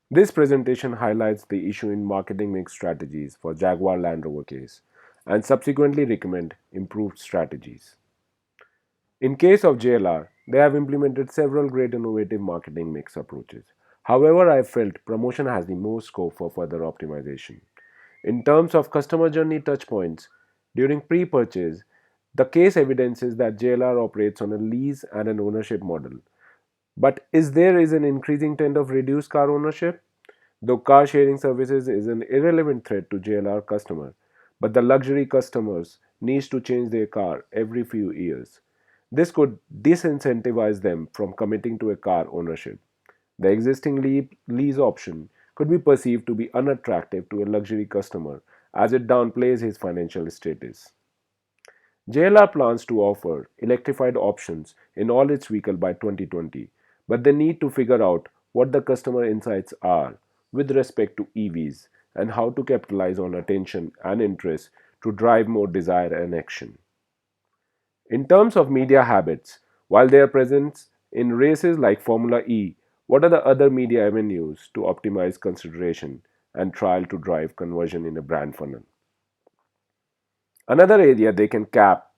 This presentation highlights the issue in marketing mix strategies for Jaguar Land Rover case and subsequently recommend improved strategies. In case of JLR, they have implemented several great innovative marketing mix approaches. However, I felt promotion has the most scope for further optimization. In terms of customer journey touchpoints, during pre-purchase, the case evidences that JLR operates on a lease and an ownership model. But is an increasing trend of reduced car ownership? Though car sharing services is an irrelevant threat to JLR customers, but the luxury customers needs to change their car every few years. This could disincentivize them from committing to a car ownership. The existing lease option could be perceived to be unattractive to a luxury customer as it downplays his financial status. JLR plans to offer electrified options in all its vehicles by 2020, but they need to figure out what the customer insights are with respect to EVs and how to capitalize on attention and interest to drive more desire and action. In terms of media habits, while their presence in races like Formula E, what are the other media avenues to optimize consideration and trial to drive conversion in a brand funnel? Another area they can tap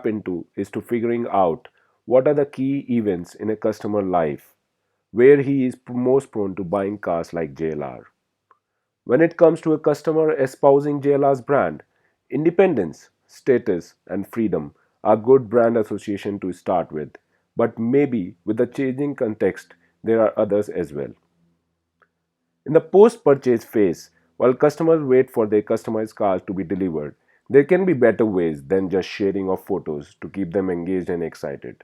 into is to figuring out what are the key events in a customer life where he is most prone to buying cars like JLR. When it comes to a customer espousing JLR's brand, independence, status, and freedom are good brand association to start with, but maybe with the changing context, there are others as well. In the post purchase phase, while customers wait for their customized cars to be delivered, there can be better ways than just sharing of photos to keep them engaged and excited.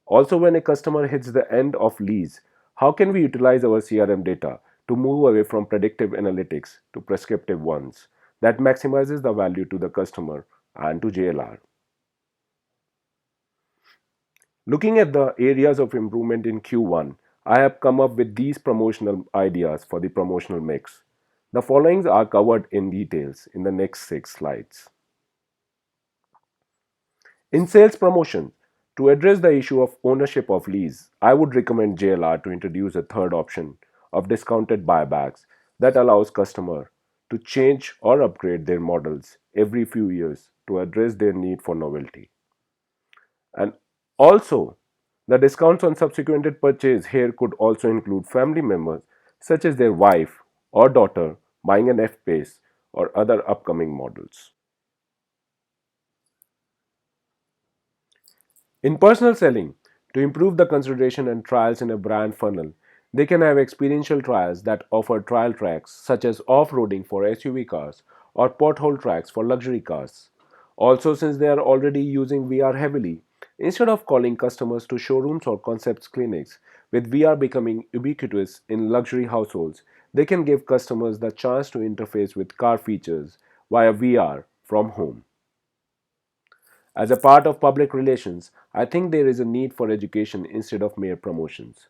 Also, when a customer hits the end of lease, how can we utilize our CRM data to move away from predictive analytics to prescriptive ones that maximizes the value to the customer and to JLR? Looking at the areas of improvement in Q1, I have come up with these promotional ideas for the promotional mix. The followings are covered in details in the next 6 slides. In sales promotion, to address the issue of ownership of lease, I would recommend JLR to introduce a third option of discounted buybacks that allows customer to change or upgrade their models every few years to address their need for novelty. And also, the discounts on subsequent purchase here could also include family members such as their wife or daughter buying an F-Pace or other upcoming models. In personal selling, to improve the consideration and trials in a brand funnel, they can have experiential trials that offer trial tracks such as off-roading for SUV cars or pothole tracks for luxury cars. Also, since they are already using VR heavily, instead of calling customers to showrooms or concepts clinics, with VR becoming ubiquitous in luxury households, they can give customers the chance to interface with car features via VR from home. As a part of public relations, I think there is a need for education instead of mere promotions.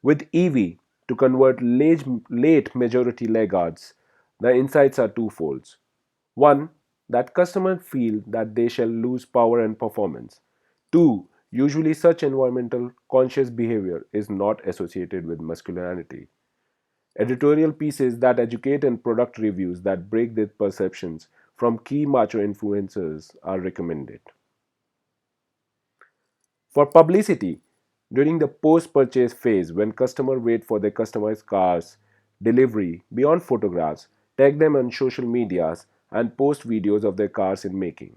With EV to convert late majority laggards, the insights are twofold. One, that customers feel that they shall lose power and performance. Two, usually such environmental conscious behavior is not associated with masculinity. Editorial pieces that educate and product reviews that break these perceptions from key macho influencers are recommended. For publicity, during the post-purchase phase when customers wait for their customized cars delivery beyond photographs, tag them on social medias and post videos of their cars in making.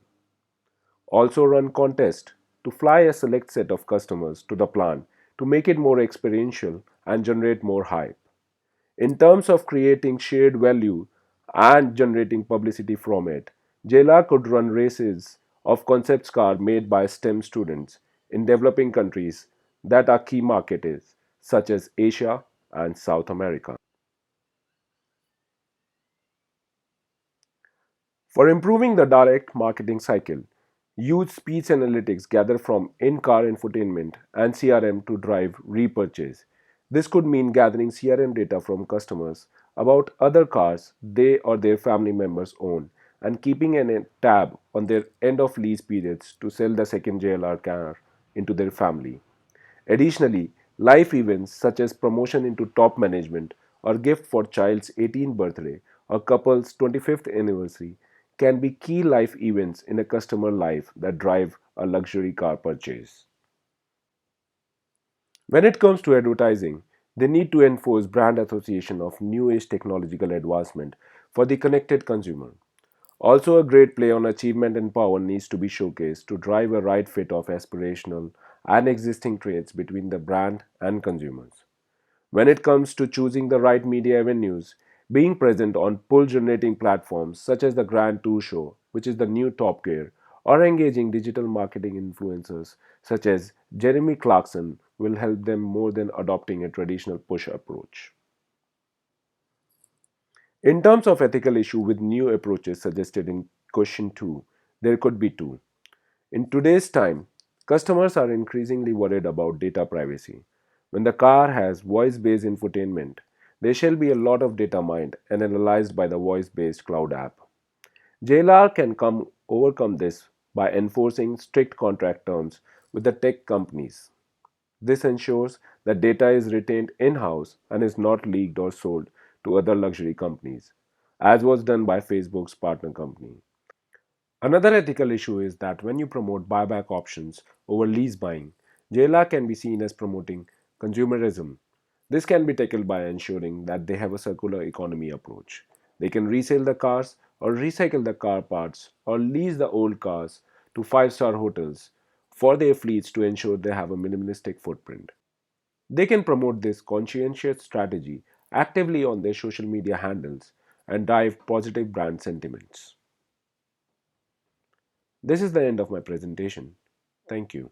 Also run contests to fly a select set of customers to the plant to make it more experiential and generate more hype. In terms of creating shared value and generating publicity from it, JLR could run races of concept cars made by STEM students in developing countries that are key markets such as Asia and South America. For improving the direct marketing cycle, use speech analytics gathered from in-car infotainment and CRM to drive repurchase. This could mean gathering CRM data from customers about other cars they or their family members own and keeping a tab on their end of lease periods to sell the second JLR car into their family. Additionally, life events such as promotion into top management or gift for child's 18th birthday or couple's 25th anniversary can be key life events in a customer life that drive a luxury car purchase. When it comes to advertising, they need to enforce brand association of new age technological advancement for the connected consumer. Also, a great play on achievement and power needs to be showcased to drive a right fit of aspirational and existing traits between the brand and consumers. When it comes to choosing the right media avenues, being present on pull generating platforms such as the Grand Tour Show, which is the new Top Gear, or engaging digital marketing influencers such as Jeremy Clarkson will help them more than adopting a traditional push approach. In terms of ethical issue with new approaches suggested in question 2, there could be two. In today's time, customers are increasingly worried about data privacy. When the car has voice based infotainment, there shall be a lot of data mined and analyzed by the voice based cloud app. JLR can overcome this by enforcing strict contract terms with the tech companies. This ensures that data is retained in house and is not leaked or sold to other luxury companies, as was done by Facebook's partner company. Another ethical issue is that when you promote buyback options over lease buying, JLR can be seen as promoting consumerism. This can be tackled by ensuring that they have a circular economy approach. They can resell the cars or recycle the car parts or lease the old cars to five-star hotels for their fleets to ensure they have a minimalistic footprint. They can promote this conscientious strategy actively on their social media handles and drive positive brand sentiments. This is the end of my presentation. Thank you.